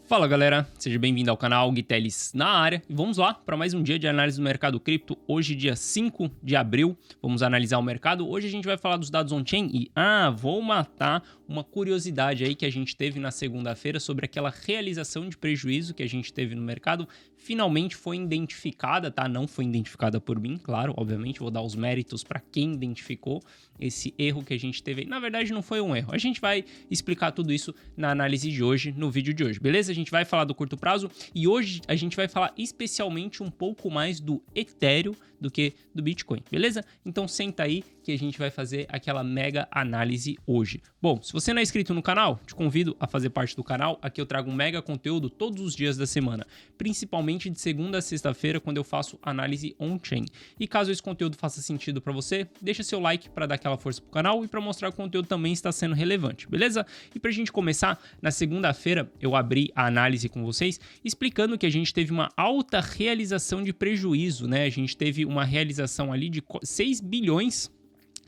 Fala galera, seja bem-vindo ao canal Gui Telles na área e vamos lá para mais um dia de análise do mercado cripto. Hoje dia 5 de abril, vamos analisar o mercado. Hoje a gente vai falar dos dados on-chain e vou matar uma curiosidade aí que a gente teve na segunda-feira sobre aquela realização de prejuízo que a gente teve no mercado. Finalmente foi identificada, tá? Não foi identificada por mim, claro, obviamente, vou dar os méritos para quem identificou esse erro que a gente teve. Na verdade não foi um erro, a gente vai explicar tudo isso na análise de hoje, no vídeo de hoje, beleza? A gente vai falar do curto prazo e hoje a gente vai falar especialmente um pouco mais do Ethereum do que do Bitcoin, beleza? Então senta aí que a gente vai fazer aquela mega análise hoje. Bom, se você não é inscrito no canal, te convido a fazer parte do canal. Aqui eu trago um mega conteúdo todos os dias da semana, principalmente de segunda a sexta-feira, quando eu faço análise on-chain. E caso esse conteúdo faça sentido para você, deixa seu like para dar aquela força pro canal e para mostrar que o conteúdo também está sendo relevante, beleza? E pra gente começar, na segunda-feira eu abri a análise com vocês explicando que a gente teve uma alta realização de prejuízo, né? A gente teve uma realização ali de 6 bilhões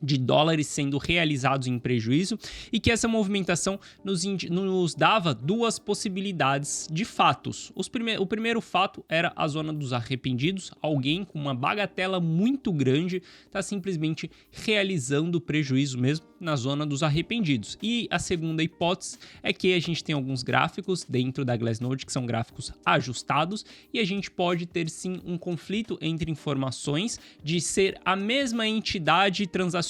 de dólares sendo realizados em prejuízo e que essa movimentação nos dava duas possibilidades de fatos. O primeiro fato era a zona dos arrependidos, alguém com uma bagatela muito grande está simplesmente realizando prejuízo mesmo na zona dos arrependidos. E a segunda hipótese é que a gente tem alguns gráficos dentro da Glassnode que são gráficos ajustados e a gente pode ter sim um conflito entre informações de ser a mesma entidade transacionando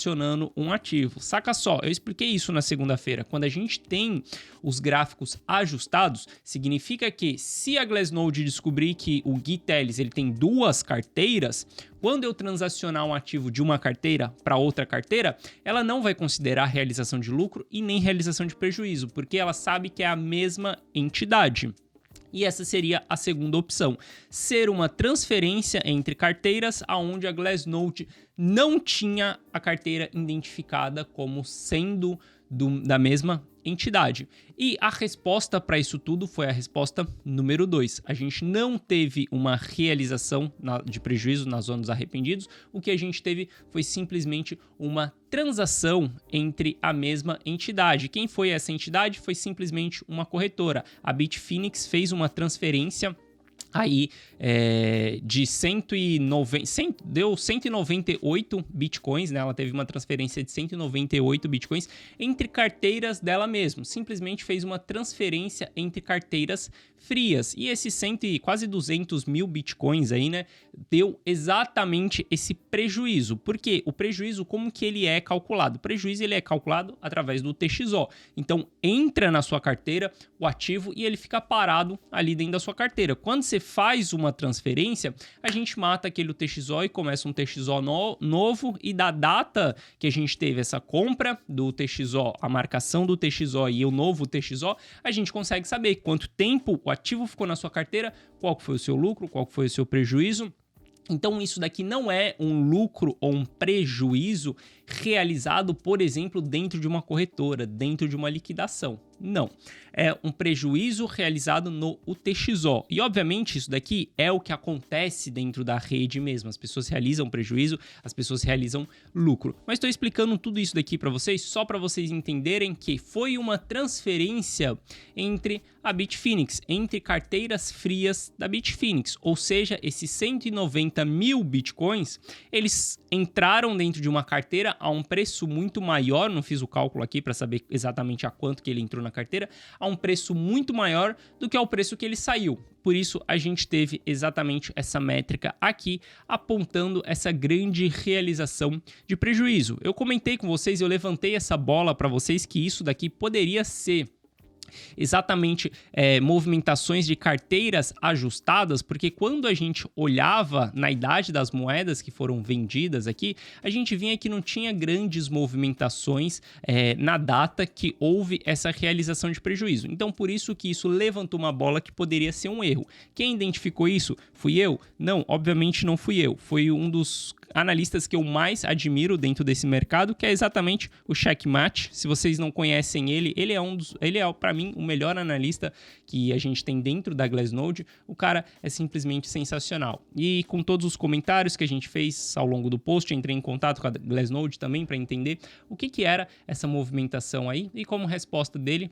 um ativo. Saca só, eu expliquei isso na segunda-feira. Quando a gente tem os gráficos ajustados, significa que se a Glassnode descobrir que o Gui Telles ele tem duas carteiras, quando eu transacionar um ativo de uma carteira para outra carteira, ela não vai considerar realização de lucro e nem realização de prejuízo, porque ela sabe que é a mesma entidade. E essa seria a segunda opção, ser uma transferência entre carteiras onde a Glassnode não tinha a carteira identificada como sendo da mesma entidade. E a resposta para isso tudo foi a resposta número 2. A gente não teve uma realização de prejuízo na zona dos arrependidos, o que a gente teve foi simplesmente uma transação entre a mesma entidade. Quem foi essa entidade? Foi simplesmente uma corretora. A Bitfinex fez uma transferência aí de 198 bitcoins, né? Ela teve uma transferência de 198 bitcoins entre carteiras dela mesma, simplesmente fez uma transferência entre carteiras frias, e esses quase 200 mil bitcoins aí, né, deu exatamente esse prejuízo. Porque o prejuízo, como que ele é calculado? O prejuízo ele é calculado através do TXO, então entra na sua carteira o ativo e ele fica parado ali dentro da sua carteira. Quando você faz uma transferência, a gente mata aquele TXO e começa um TXO novo, e da data que a gente teve essa compra do TXO, a marcação do TXO e o novo TXO, a gente consegue saber quanto tempo o ativo ficou na sua carteira, qual foi o seu lucro, qual foi o seu prejuízo. Então isso daqui não é um lucro ou um prejuízo realizado, por exemplo, dentro de uma corretora, dentro de uma liquidação. Não, é um prejuízo realizado no UTXO. E obviamente isso daqui é o que acontece dentro da rede mesmo. As pessoas realizam prejuízo, as pessoas realizam lucro. Mas estou explicando tudo isso daqui para vocês só para vocês entenderem que foi uma transferência entre a Bitfinex, entre carteiras frias da Bitfinex. Ou seja, esses 190 mil bitcoins, eles entraram dentro de uma carteira a um preço muito maior, não fiz o cálculo aqui para saber exatamente a quanto que ele entrou na carteira, a um preço muito maior do que ao preço que ele saiu. Por isso, a gente teve exatamente essa métrica aqui, apontando essa grande realização de prejuízo. Eu comentei com vocês, eu levantei essa bola para vocês que isso daqui poderia ser exatamente movimentações de carteiras ajustadas, porque quando a gente olhava na idade das moedas que foram vendidas aqui, a gente vinha que não tinha grandes movimentações na data que houve essa realização de prejuízo. Então, por isso que isso levantou uma bola que poderia ser um erro. Quem identificou isso? Fui eu? Não, obviamente não fui eu. Foi um dos analistas que eu mais admiro dentro desse mercado, que é exatamente o Checkmate. Se vocês não conhecem ele, ele é para mim o melhor analista que a gente tem dentro da Glassnode. O cara é simplesmente sensacional. E com todos os comentários que a gente fez ao longo do post, entrei em contato com a Glassnode também para entender o que era essa movimentação aí, e como resposta dele,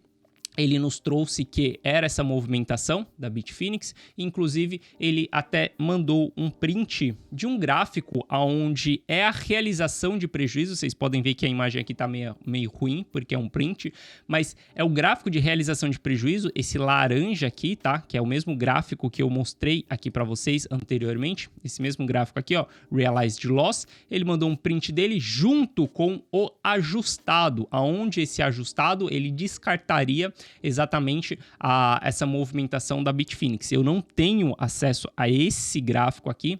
ele nos trouxe que era essa movimentação da Bitfinex, inclusive ele até mandou um print de um gráfico onde é a realização de prejuízo. Vocês podem ver que a imagem aqui está meio ruim, porque é um print, mas é o gráfico de realização de prejuízo, esse laranja aqui, tá? Que é o mesmo gráfico que eu mostrei aqui para vocês anteriormente, esse mesmo gráfico aqui, ó, Realized Loss. Ele mandou um print dele junto com o ajustado, aonde esse ajustado ele descartaria exatamente essa movimentação da Bitfinex. Eu não tenho acesso a esse gráfico aqui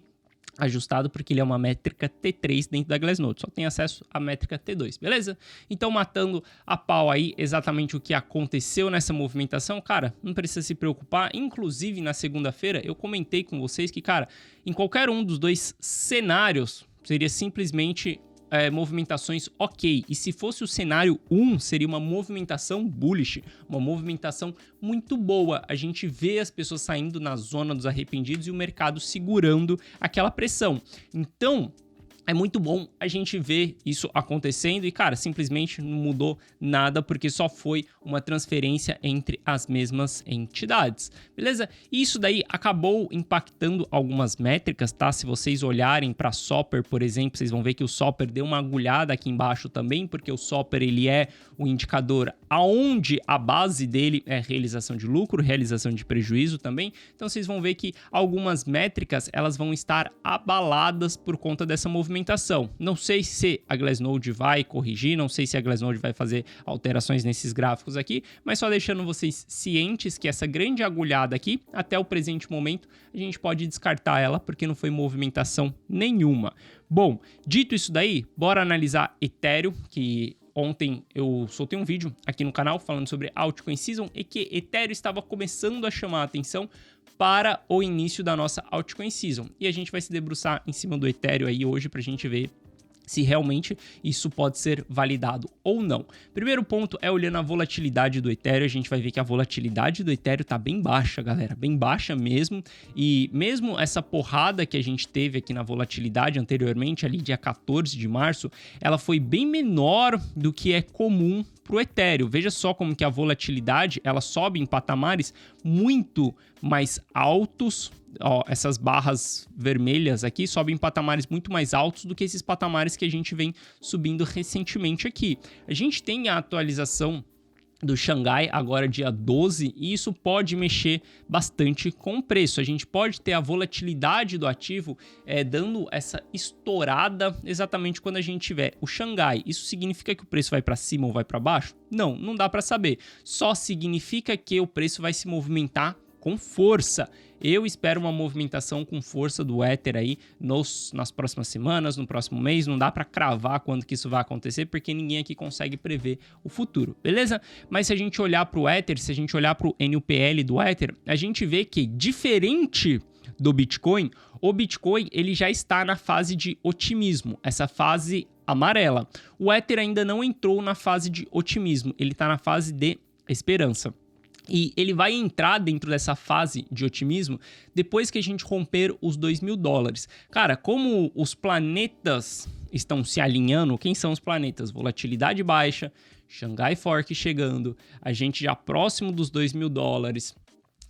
ajustado porque ele é uma métrica T3 dentro da Glassnode, só tem acesso à métrica T2, beleza? Então, matando a pau aí exatamente o que aconteceu nessa movimentação, cara, não precisa se preocupar. Inclusive, na segunda-feira, eu comentei com vocês que, cara, em qualquer um dos dois cenários, seria simplesmente movimentações ok. E se fosse o cenário 1, seria uma movimentação bullish, uma movimentação muito boa. A gente vê as pessoas saindo na zona dos arrependidos e o mercado segurando aquela pressão. Então, é muito bom a gente ver isso acontecendo e, cara, simplesmente não mudou nada porque só foi uma transferência entre as mesmas entidades, beleza? E isso daí acabou impactando algumas métricas, tá? Se vocês olharem para Soper, por exemplo, vocês vão ver que o Soper deu uma agulhada aqui embaixo também, porque o Soper ele é o indicador aonde a base dele é realização de lucro, realização de prejuízo também. Então vocês vão ver que algumas métricas elas vão estar abaladas por conta dessa movimentação. Não sei se a Glassnode vai corrigir, não sei se a Glassnode vai fazer alterações nesses gráficos aqui, mas só deixando vocês cientes que essa grande agulhada aqui, até o presente momento, a gente pode descartar ela porque não foi movimentação nenhuma. Bom, dito isso daí, bora analisar Ethereum, que ontem eu soltei um vídeo aqui no canal falando sobre Altcoin Season e que Ethereum estava começando a chamar a atenção para o início da nossa Altcoin Season. E a gente vai se debruçar em cima do Ethereum aí hoje para a gente ver se realmente isso pode ser validado ou não. Primeiro ponto é olhando a volatilidade do Ethereum. A gente vai ver que a volatilidade do Ethereum tá bem baixa, galera, bem baixa mesmo. E mesmo essa porrada que a gente teve aqui na volatilidade anteriormente, ali dia 14 de março, ela foi bem menor do que é comum para o Ethereum. Veja só como que a volatilidade ela sobe em patamares muito mais altos. Ó, essas barras vermelhas aqui sobem em patamares muito mais altos do que esses patamares que a gente vem subindo recentemente aqui. A gente tem a atualização do Xangai agora dia 12 e isso pode mexer bastante com o preço. A gente pode ter a volatilidade do ativo dando essa estourada exatamente quando a gente tiver o Xangai. Isso significa que o preço vai para cima ou vai para baixo? Não, não dá para saber. Só significa que o preço vai se movimentar com força. Eu espero uma movimentação com força do Ether aí nas próximas semanas, no próximo mês. Não dá para cravar quando que isso vai acontecer, porque ninguém aqui consegue prever o futuro, beleza? Mas se a gente olhar para o Ether, se a gente olhar para o NUPL do Ether, a gente vê que, diferente do Bitcoin, o Bitcoin ele já está na fase de otimismo, essa fase amarela. O Ether ainda não entrou na fase de otimismo, ele está na fase de esperança. E ele vai entrar dentro dessa fase de otimismo depois que a gente romper os $2.000. Cara, como os planetas estão se alinhando, quem são os planetas? Volatilidade baixa, Shanghai Fork chegando, a gente já próximo dos $2.000.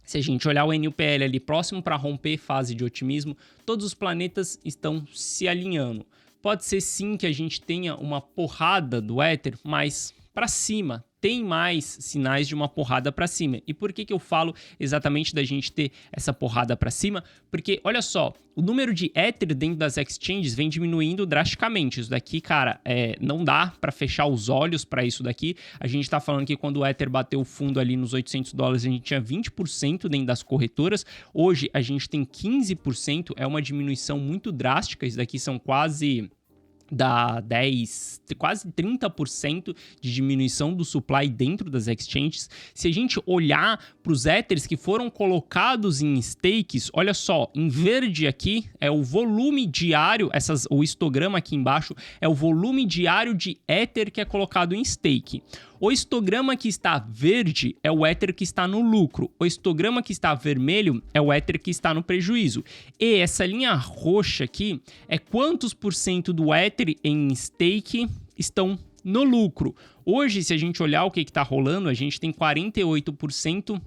Se a gente olhar o NUPL ali próximo para romper fase de otimismo, todos os planetas estão se alinhando. Pode ser sim que a gente tenha uma porrada do Ether, mas para cima. Tem mais sinais de uma porrada para cima. E por que eu falo exatamente da gente ter essa porrada para cima? Porque, olha só, o número de Ether dentro das exchanges vem diminuindo drasticamente. Isso daqui, cara, não dá para fechar os olhos para isso daqui. A gente tá falando que quando o Ether bateu o fundo ali nos $800, a gente tinha 20% dentro das corretoras. Hoje, a gente tem 15%. É uma diminuição muito drástica. Isso daqui são quase quase 30% de diminuição do supply dentro das exchanges. Se a gente olhar para os Ethers que foram colocados em stakes, olha só, em verde aqui é o volume diário, o histograma aqui embaixo é o volume diário de Ether que é colocado em stake. O histograma que está verde é o Ether que está no lucro. O histograma que está vermelho é o Ether que está no prejuízo. E essa linha roxa aqui é quantos por cento do Ether em stake estão no lucro. Hoje, se a gente olhar o que está rolando, a gente tem 48%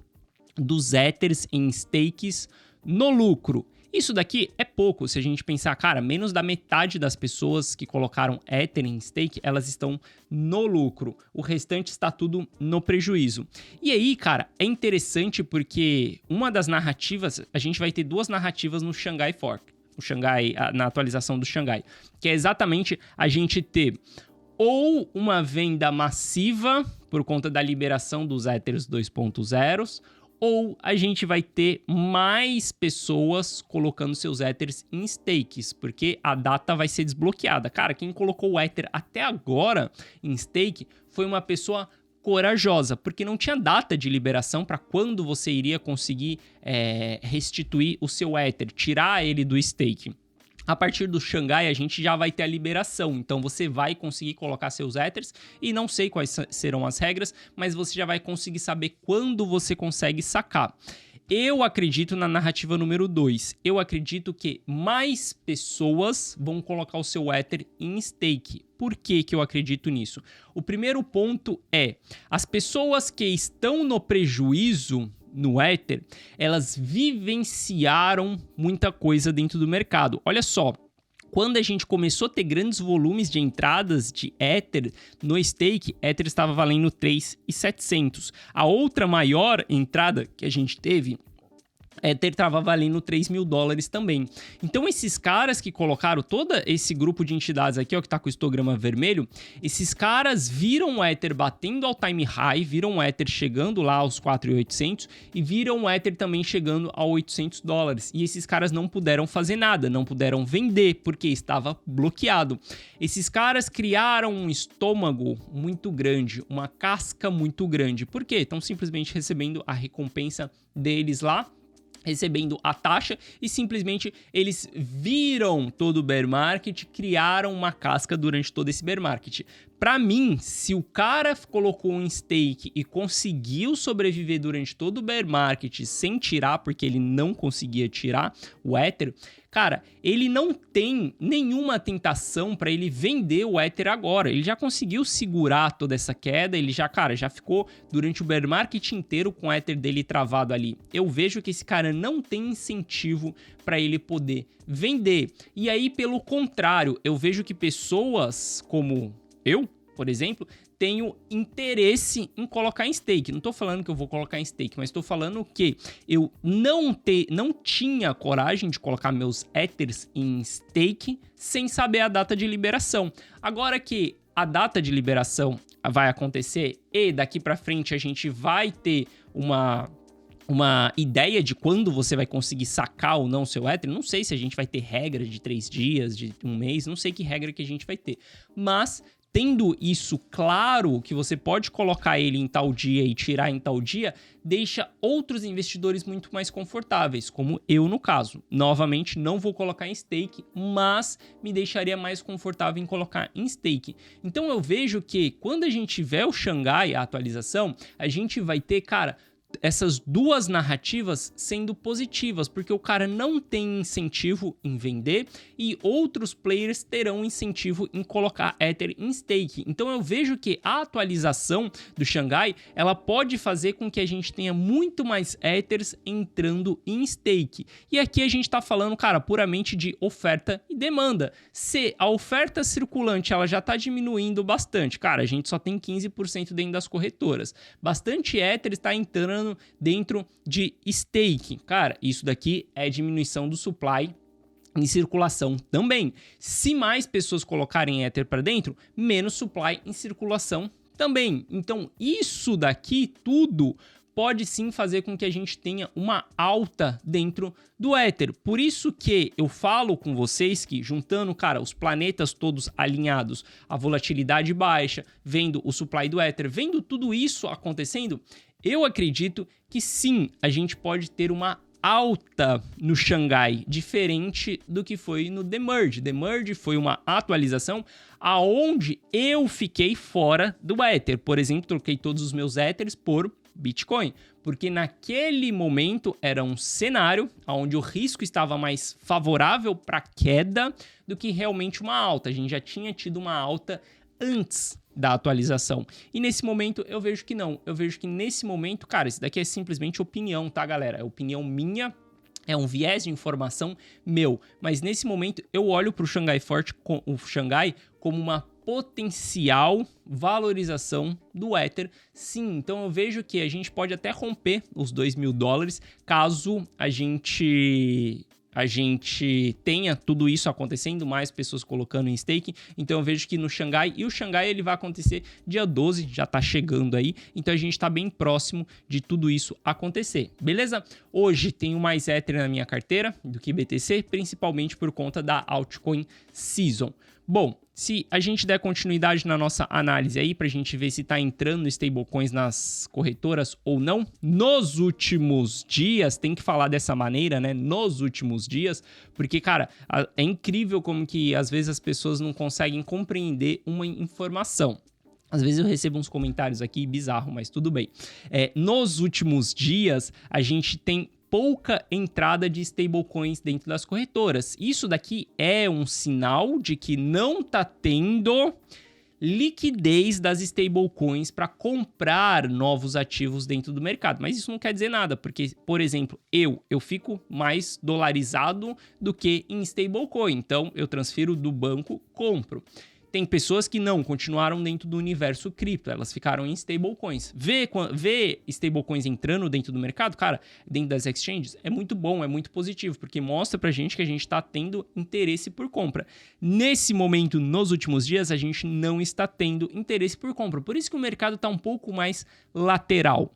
dos Ethers em stakes no lucro. Isso daqui é pouco, se a gente pensar, cara, menos da metade das pessoas que colocaram Ether em stake, elas estão no lucro. O restante está tudo no prejuízo. E aí, cara, é interessante porque uma das narrativas, a gente vai ter duas narrativas no Shanghai Fork, na atualização do Shanghai, que é exatamente a gente ter ou uma venda massiva por conta da liberação dos Ethers 2.0, ou a gente vai ter mais pessoas colocando seus Ethers em stakes, porque a data vai ser desbloqueada. Cara, quem colocou o Ether até agora em stake foi uma pessoa corajosa, porque não tinha data de liberação para quando você iria conseguir restituir o seu Ether, tirar ele do stake. A partir do Shanghai, a gente já vai ter a liberação, então você vai conseguir colocar seus Ethers e não sei quais serão as regras, mas você já vai conseguir saber quando você consegue sacar. Eu acredito na narrativa número 2. Eu acredito que mais pessoas vão colocar o seu Ether em stake. Por que eu acredito nisso? O primeiro ponto é, as pessoas que estão no prejuízo no Ether, elas vivenciaram muita coisa dentro do mercado. Olha só, quando a gente começou a ter grandes volumes de entradas de Ether no stake, Ether estava valendo 3.700. A outra maior entrada que a gente teve, Ether estava valendo $3.000 também. Então esses caras que colocaram todo esse grupo de entidades aqui, ó, que tá com o histograma vermelho, esses caras viram o Ether batendo ao time high, viram o Ether chegando lá aos 4.800 e viram o Ether também chegando a $800. E esses caras não puderam fazer nada, não puderam vender porque estava bloqueado. Esses caras criaram um estômago muito grande, uma casca muito grande. Por quê? Estão simplesmente recebendo a recompensa deles lá, recebendo a taxa e simplesmente eles viram todo o bear market, criaram uma casca durante todo esse bear market. Para mim, se o cara colocou um stake e conseguiu sobreviver durante todo o bear market sem tirar, porque ele não conseguia tirar o Ether, cara, ele não tem nenhuma tentação para ele vender o Ether agora. Ele já conseguiu segurar toda essa queda, ele já, cara, já ficou durante o bear market inteiro com o Ether dele travado ali. Eu vejo que esse cara não tem incentivo para ele poder vender. E aí, pelo contrário, eu vejo que pessoas como eu, por exemplo, tenho interesse em colocar em stake. Não estou falando que eu vou colocar em stake, mas estou falando que eu não tinha coragem de colocar meus Ethers em stake sem saber a data de liberação. Agora que a data de liberação vai acontecer e daqui para frente a gente vai ter uma ideia de quando você vai conseguir sacar ou não o seu Ether. Não sei se a gente vai ter regra de 3 dias, de 1 mês, não sei que regra que a gente vai ter. Mas tendo isso claro, que você pode colocar ele em tal dia e tirar em tal dia, deixa outros investidores muito mais confortáveis, como eu no caso. Novamente, não vou colocar em stake, mas me deixaria mais confortável em colocar em stake. Então eu vejo que quando a gente tiver o Shanghai, a atualização, a gente vai ter, cara, essas duas narrativas sendo positivas, porque o cara não tem incentivo em vender e outros players terão incentivo em colocar Ether em stake. Então eu vejo que a atualização do Shanghai, ela pode fazer com que a gente tenha muito mais Ethers entrando em stake. E aqui a gente tá falando, cara, puramente de oferta e demanda. Se a oferta circulante ela já tá diminuindo bastante, cara, a gente só tem 15% dentro das corretoras. Bastante Ether está entrando dentro de stake. Cara, isso daqui é diminuição do supply em circulação também. Se mais pessoas colocarem Ether para dentro, menos supply em circulação também. Então, isso daqui tudo pode sim fazer com que a gente tenha uma alta dentro do Ether. Por isso que eu falo com vocês que juntando, cara, os planetas todos alinhados, a volatilidade baixa, vendo o supply do Ether, vendo tudo isso acontecendo, eu acredito que sim, a gente pode ter uma alta no Shanghai, diferente do que foi no The Merge. The Merge foi uma atualização aonde eu fiquei fora do Ether. Por exemplo, troquei todos os meus Ethers por Bitcoin, porque naquele momento era um cenário onde o risco estava mais favorável para queda do que realmente uma alta. A gente já tinha tido uma alta antes da atualização. E nesse momento eu vejo que não. Eu vejo que nesse momento, cara, isso daqui é simplesmente opinião, tá, galera? É opinião minha. É um viés de informação meu, mas nesse momento eu olho para o Xangai como uma potencial valorização do Ether, sim. Então eu vejo que a gente pode até romper os $2.000 caso a gente tenha tudo isso acontecendo, mais pessoas colocando em stake. Então eu vejo que no Xangai, e o Xangai ele vai acontecer dia 12, já tá chegando aí, então a gente tá bem próximo de tudo isso acontecer, beleza? Hoje tenho mais Ether na minha carteira do que BTC, principalmente por conta da Altcoin Season. Bom, se a gente der continuidade na nossa análise aí pra gente ver se tá entrando stablecoins nas corretoras ou não, nos últimos dias, tem que falar dessa maneira, né? Nos últimos dias, porque, cara, é incrível como que às vezes as pessoas não conseguem compreender uma informação. Às vezes eu recebo uns comentários aqui bizarro, mas tudo bem. Nos últimos dias, a gente tem pouca entrada de stablecoins dentro das corretoras. Isso daqui é um sinal de que não tá tendo liquidez das stablecoins para comprar novos ativos dentro do mercado. Mas isso não quer dizer nada, porque, por exemplo, eu fico mais dolarizado do que em stablecoin. Então, eu transfiro do banco, compro. Tem pessoas que não, continuaram dentro do universo cripto, elas ficaram em stablecoins. Ver stablecoins entrando dentro do mercado, cara, dentro das exchanges, é muito bom, é muito positivo, porque mostra pra gente que a gente tá tendo interesse por compra. Nesse momento, nos últimos dias, a gente não está tendo interesse por compra. Por isso que o mercado tá um pouco mais lateral.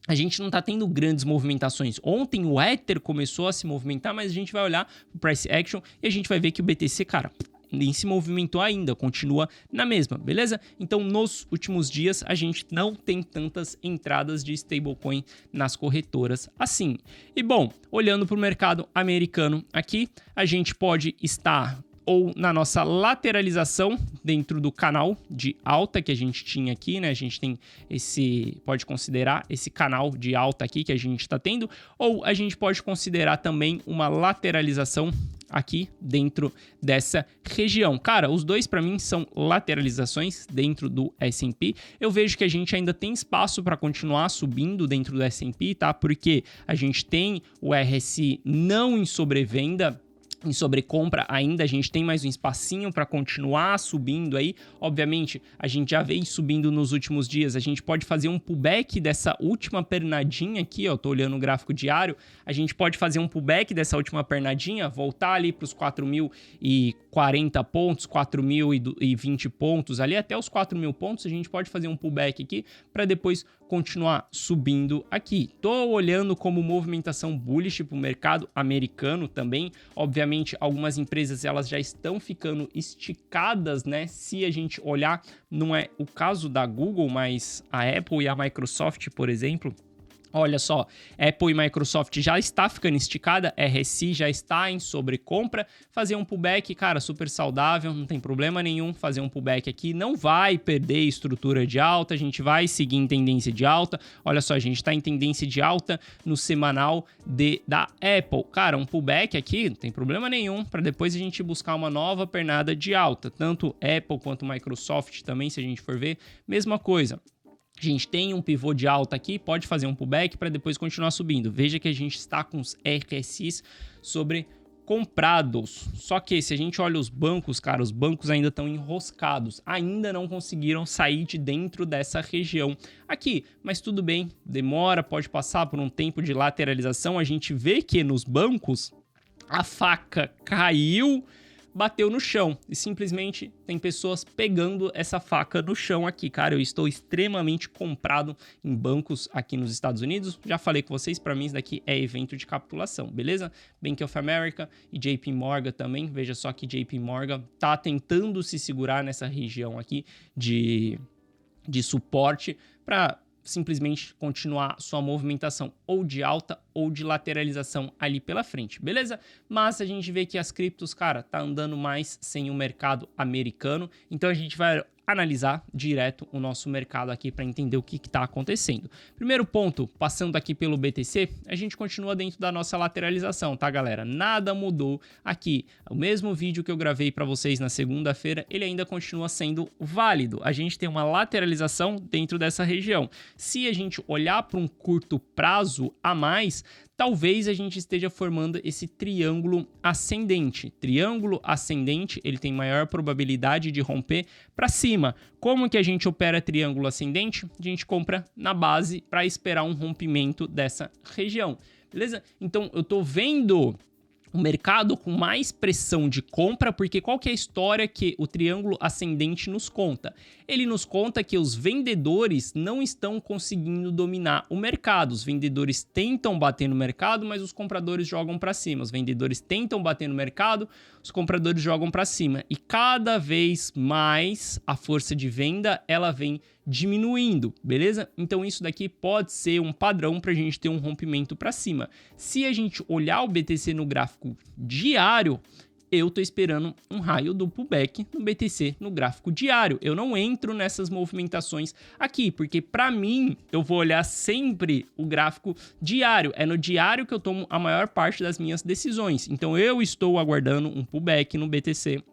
A gente não está tendo grandes movimentações. Ontem o Ether começou a se movimentar, mas a gente vai olhar o Price Action e a gente vai ver que o BTC, cara, nem se movimentou ainda, continua na mesma, beleza? Então, nos últimos dias, a gente não tem tantas entradas de stablecoin nas corretoras assim. E, bom, olhando para o mercado americano aqui, a gente pode estar ou na nossa lateralização dentro do canal de alta que a gente tinha aqui, né? A gente tem pode considerar esse canal de alta aqui que a gente está tendo, ou a gente pode considerar também uma lateralização aqui dentro dessa região. Cara, os dois para mim são lateralizações dentro do S&P. Eu vejo que a gente ainda tem espaço para continuar subindo dentro do S&P, tá? Porque a gente tem o RSI não em sobrevenda, em sobrecompra ainda, a gente tem mais um espacinho para continuar subindo aí. Obviamente, a gente já veio subindo nos últimos dias, a gente pode fazer um pullback dessa última pernadinha aqui, ó, tô olhando o gráfico diário, a gente pode fazer um pullback dessa última pernadinha, voltar ali para os 4.040 pontos, 4.020 pontos, ali até os 4.000 pontos, a gente pode fazer um pullback aqui para depois continuar subindo aqui. Tô olhando como movimentação bullish para o mercado americano também. Obviamente, algumas empresas elas já estão ficando esticadas, né? Se a gente olhar, não é o caso da Google, mas a Apple e a Microsoft, por exemplo. Olha só, Apple e Microsoft já está ficando esticada, RSI já está em sobrecompra, fazer um pullback, cara, super saudável, não tem problema nenhum fazer um pullback aqui, não vai perder estrutura de alta, a gente vai seguir em tendência de alta. Olha só, a gente está em tendência de alta no semanal da Apple. Cara, um pullback aqui, não tem problema nenhum, para depois a gente buscar uma nova pernada de alta, tanto Apple quanto Microsoft também, se a gente for ver, mesma coisa. A gente tem um pivô de alta aqui, pode fazer um pullback para depois continuar subindo. Veja que a gente está com os RSIs sobrecomprados. Só que se a gente olha os bancos, cara, os bancos ainda estão enroscados. Ainda não conseguiram sair de dentro dessa região aqui. Mas tudo bem, demora, pode passar por um tempo de lateralização. A gente vê que nos bancos a faca caiu, bateu no chão e simplesmente tem pessoas pegando essa faca no chão aqui, cara. Eu estou extremamente comprado em bancos aqui nos Estados Unidos. Já falei com vocês, para mim isso daqui é evento de capitulação, beleza? Bank of America e JP Morgan também. Veja só que JP Morgan tá tentando se segurar nessa região aqui de suporte para simplesmente continuar sua movimentação ou de alta ou de lateralização ali pela frente, beleza? Mas a gente vê que as criptos, cara, tá andando mais sem o mercado americano, então a gente vai analisar direto o nosso mercado aqui para entender o que está acontecendo. Primeiro ponto, passando aqui pelo BTC, a gente continua dentro da nossa lateralização, tá, galera? Nada mudou aqui. O mesmo vídeo que eu gravei para vocês na segunda-feira, ele ainda continua sendo válido. A gente tem uma lateralização dentro dessa região. Se a gente olhar para um curto prazo a mais, talvez a gente esteja formando esse triângulo ascendente. Triângulo ascendente, ele tem maior probabilidade de romper para cima. Como que a gente opera triângulo ascendente? A gente compra na base para esperar um rompimento dessa região, beleza? Então, eu tô vendo o mercado com mais pressão de compra, porque qual que é a história que o triângulo ascendente nos conta? Ele nos conta que os vendedores não estão conseguindo dominar o mercado. Os vendedores tentam bater no mercado, mas os compradores jogam para cima. Os vendedores tentam bater no mercado, os compradores jogam para cima. E cada vez mais a força de venda ela vem diminuindo, beleza? Então isso daqui pode ser um padrão para a gente ter um rompimento para cima. Se a gente olhar o BTC no gráfico diário, eu tô esperando um raio do pullback no BTC no gráfico diário. Eu não entro nessas movimentações aqui, porque para mim eu vou olhar sempre o gráfico diário. É no diário que eu tomo a maior parte das minhas decisões. Então eu estou aguardando um pullback no BTC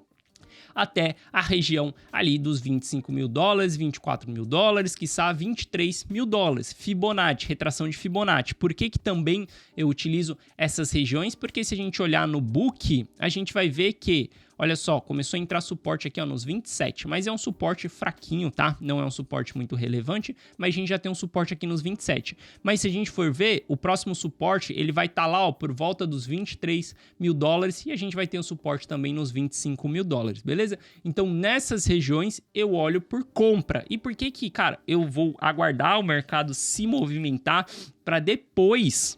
até a região ali dos 25 mil dólares, 24 mil dólares, quiçá 23 mil dólares. Fibonacci, retração de Fibonacci. Por que que também eu utilizo essas regiões? Porque se a gente olhar no book, a gente vai ver que, olha só, começou a entrar suporte aqui ó, nos 27, mas é um suporte fraquinho, tá? Não é um suporte muito relevante, mas a gente já tem um suporte aqui nos 27. Mas se a gente for ver, o próximo suporte, ele vai estar lá ó, por volta dos 23 mil dólares e a gente vai ter um suporte também nos 25 mil dólares, beleza? Então, nessas regiões, eu olho por compra. E por que que, cara, eu vou aguardar o mercado se movimentar para depois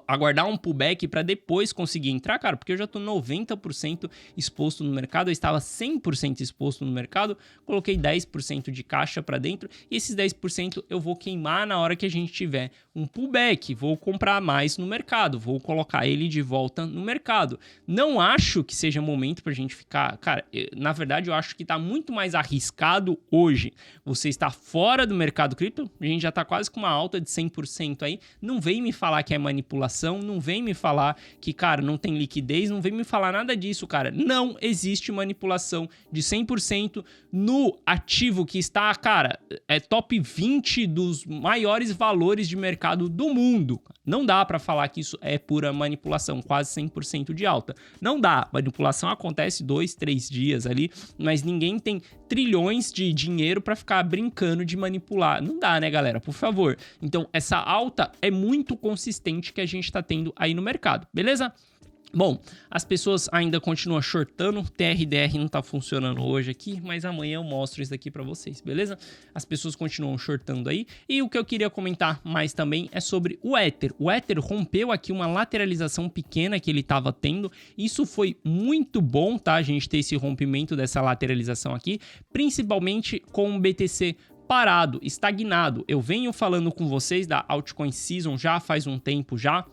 aguardar um pullback para depois conseguir entrar, cara, porque eu já tô 90% exposto no mercado, eu estava 100% exposto no mercado, coloquei 10% de caixa para dentro e esses 10% eu vou queimar na hora que a gente tiver um pullback, vou comprar mais no mercado, vou colocar ele de volta no mercado. Não acho que seja momento pra gente ficar, cara, na verdade eu acho que tá muito mais arriscado hoje você está fora do mercado cripto, a gente já tá quase com uma alta de 100% aí, não vem me falar que é manipulação, não vem me falar que, cara, não tem liquidez, não vem me falar nada disso, cara. Não existe manipulação de 100% no ativo que está, cara, é top 20 dos maiores valores de mercado do mundo. Não dá para falar que isso é pura manipulação, quase 100% de alta. Não dá. Manipulação acontece 2, 3 dias ali, mas ninguém tem trilhões de dinheiro para ficar brincando de manipular. Não dá, né, galera? Por favor. Então, essa alta é muito consistente que a gente está tendo aí no mercado, beleza? Bom, as pessoas ainda continuam shortando, TRDR não tá funcionando hoje aqui, mas amanhã eu mostro isso aqui para vocês, beleza? As pessoas continuam shortando aí, e o que eu queria comentar mais também é sobre o Ether. O Ether rompeu aqui uma lateralização pequena que ele tava tendo, isso foi muito bom, tá? A gente ter esse rompimento dessa lateralização aqui, principalmente com o BTC parado, estagnado. Eu venho falando com vocês da Altcoin Season já faz um tempo já,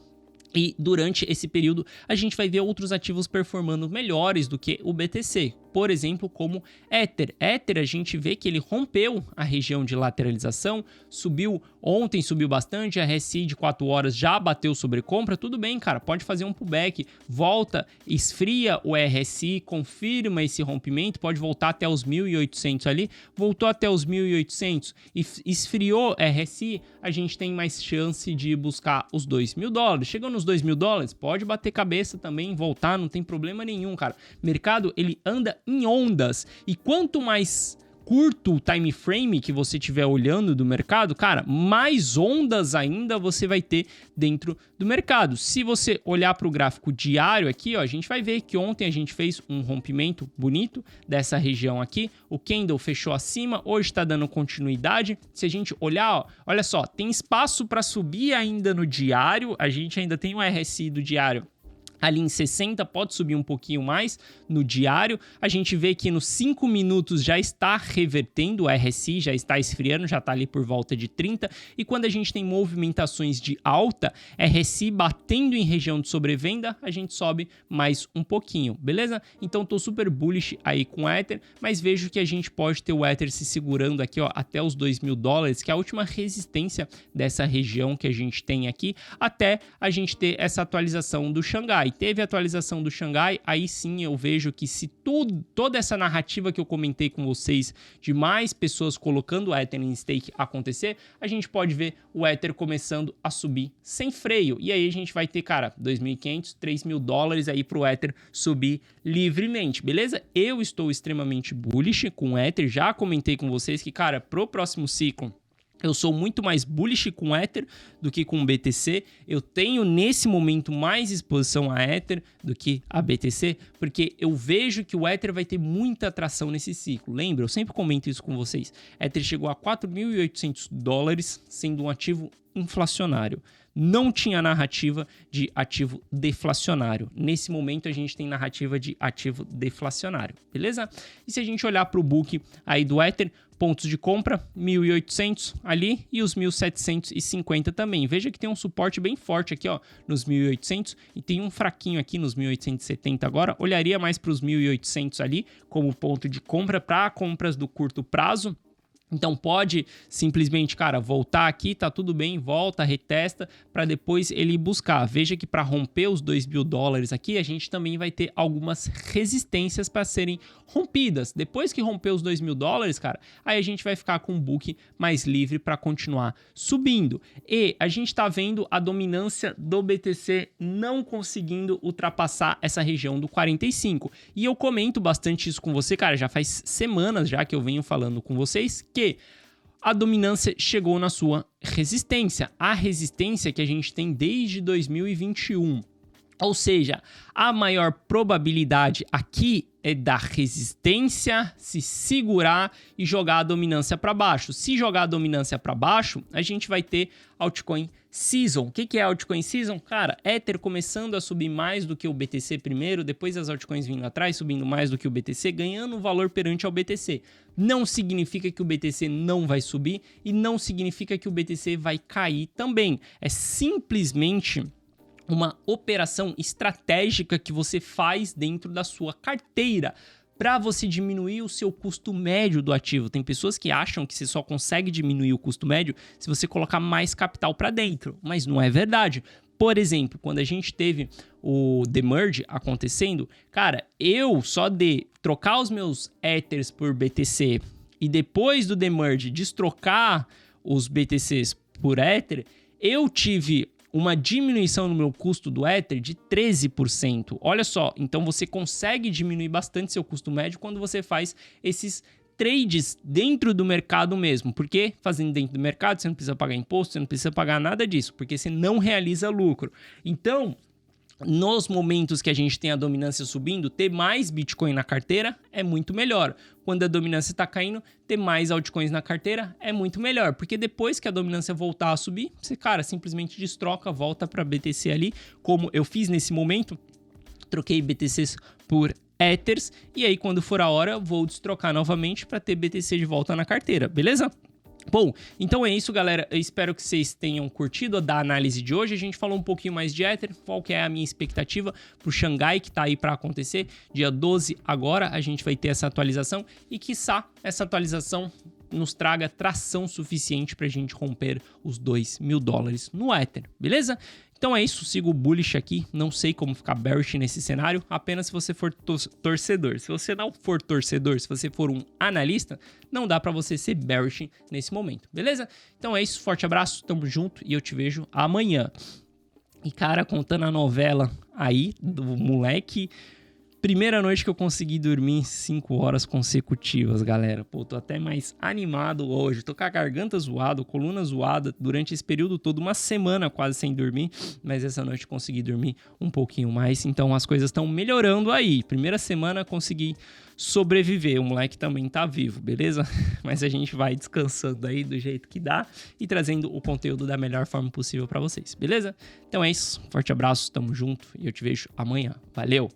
e durante esse período a gente vai ver outros ativos performando melhores do que o BTC. Por exemplo, como Ether. Ether, a gente vê que ele rompeu a região de lateralização, subiu ontem, subiu bastante, a RSI de 4 horas já bateu sobre compra, tudo bem, cara, pode fazer um pullback, volta, esfria o RSI, confirma esse rompimento, pode voltar até os 1.800 ali, voltou até os 1.800 e esfriou RSI, a gente tem mais chance de buscar os 2 mil dólares. Chegou nos 2 mil dólares, pode bater cabeça também, voltar, não tem problema nenhum, cara. Mercado, ele anda em ondas, e quanto mais curto o time frame que você estiver olhando do mercado, cara, mais ondas ainda você vai ter dentro do mercado. Se você olhar para o gráfico diário aqui, ó, a gente vai ver que ontem a gente fez um rompimento bonito dessa região aqui, o candle fechou acima, hoje está dando continuidade. Se a gente olhar, ó, olha só, tem espaço para subir ainda no diário, a gente ainda tem um RSI do diário ali em 60, pode subir um pouquinho mais no diário. A gente vê que nos 5 minutos já está revertendo, o RSI já está esfriando, já está ali por volta de 30. E quando a gente tem movimentações de alta, RSI batendo em região de sobrevenda, a gente sobe mais um pouquinho, beleza? Então tô super bullish aí com o Ether, mas vejo que a gente pode ter o Ether se segurando aqui, ó, até os $2.000, que é a última resistência dessa região que a gente tem aqui, até a gente ter essa atualização do Xangai. Teve a atualização do Xangai, aí sim eu vejo que se toda essa narrativa que eu comentei com vocês de mais pessoas colocando o Ether em stake acontecer, a gente pode ver o Ether começando a subir sem freio. E aí a gente vai ter, cara, $2.500, $3.000 aí pro Ether subir livremente, beleza? Eu estou extremamente bullish com o Ether, já comentei com vocês que, cara, pro próximo ciclo, eu sou muito mais bullish com o Ether do que com o BTC. Eu tenho, nesse momento, mais exposição a Ether do que a BTC, porque eu vejo que o Ether vai ter muita atração nesse ciclo. Lembra? Eu sempre comento isso com vocês. Ether chegou a $4.800, sendo um ativo inflacionário. Não tinha narrativa de ativo deflacionário. Nesse momento, a gente tem narrativa de ativo deflacionário, beleza? E se a gente olhar para o book aí do Ether, pontos de compra, 1.800 ali e os 1.750 também. Veja que tem um suporte bem forte aqui, ó, nos 1.800 e tem um fraquinho aqui nos 1.870 agora. Olharia mais para os 1.800 ali como ponto de compra para compras do curto prazo. Então pode simplesmente, cara, voltar aqui, tá tudo bem, volta, retesta, para depois ele buscar. Veja que para romper os $2.000 aqui, a gente também vai ter algumas resistências para serem rompidas. Depois que romper os $2.000, cara, aí a gente vai ficar com um book mais livre para continuar subindo. E a gente tá vendo a dominância do BTC não conseguindo ultrapassar essa região do 45. E eu comento bastante isso com você, cara, já faz semanas já que eu venho falando com vocês que a dominância chegou na sua resistência, a resistência que a gente tem desde 2021. Ou seja, a maior probabilidade aqui é da resistência se segurar e jogar a dominância para baixo. Se jogar a dominância para baixo, a gente vai ter altcoin season. O que é altcoin season? Cara, Ether começando a subir mais do que o BTC primeiro, depois as altcoins vindo atrás, subindo mais do que o BTC, ganhando valor perante ao BTC. Não significa que o BTC não vai subir e não significa que o BTC vai cair também. É simplesmente uma operação estratégica que você faz dentro da sua carteira para você diminuir o seu custo médio do ativo. Tem pessoas que acham que você só consegue diminuir o custo médio se você colocar mais capital para dentro, mas não é verdade. Por exemplo, quando a gente teve o demerge acontecendo, cara, eu só de trocar os meus Ethers por BTC e depois do demerge destrocar os BTCs por Ether, eu tive uma diminuição no meu custo do Ether de 13%. Olha só, então você consegue diminuir bastante seu custo médio quando você faz esses trades dentro do mercado mesmo. Porque fazendo dentro do mercado, você não precisa pagar imposto, você não precisa pagar nada disso, porque você não realiza lucro. Então, nos momentos que a gente tem a dominância subindo, ter mais Bitcoin na carteira é muito melhor. Quando a dominância está caindo, ter mais altcoins na carteira é muito melhor. Porque depois que a dominância voltar a subir, você, cara, simplesmente destroca, volta para BTC ali, como eu fiz nesse momento. Troquei BTCs por Ethers e aí quando for a hora, eu vou destrocar novamente para ter BTC de volta na carteira, beleza? Bom, então é isso, galera. Eu espero que vocês tenham curtido da análise de hoje. A gente falou um pouquinho mais de Ether, qual que é a minha expectativa para o Xangai, que está aí para acontecer. Dia 12 agora a gente vai ter essa atualização e, quiçá, essa atualização nos traga tração suficiente para a gente romper os $2.000 no Ether, beleza? Então é isso, sigo bullish aqui, não sei como ficar bearish nesse cenário, apenas se você for torcedor. Se você não for torcedor, se você for um analista, não dá para você ser bearish nesse momento, beleza? Então é isso, forte abraço, tamo junto e eu te vejo amanhã. E cara, contando a novela aí do moleque Primeira noite que eu consegui dormir 5 horas consecutivas, galera. Pô, tô até mais animado hoje. Tô com a garganta zoada, coluna zoada durante esse período todo, uma semana quase sem dormir. Mas essa noite consegui dormir um pouquinho mais. Então as coisas estão melhorando aí. Primeira semana consegui sobreviver. O moleque também tá vivo, beleza? Mas a gente vai descansando aí do jeito que dá e trazendo o conteúdo da melhor forma possível pra vocês, beleza? Então é isso. Forte abraço, tamo junto e eu te vejo amanhã. Valeu!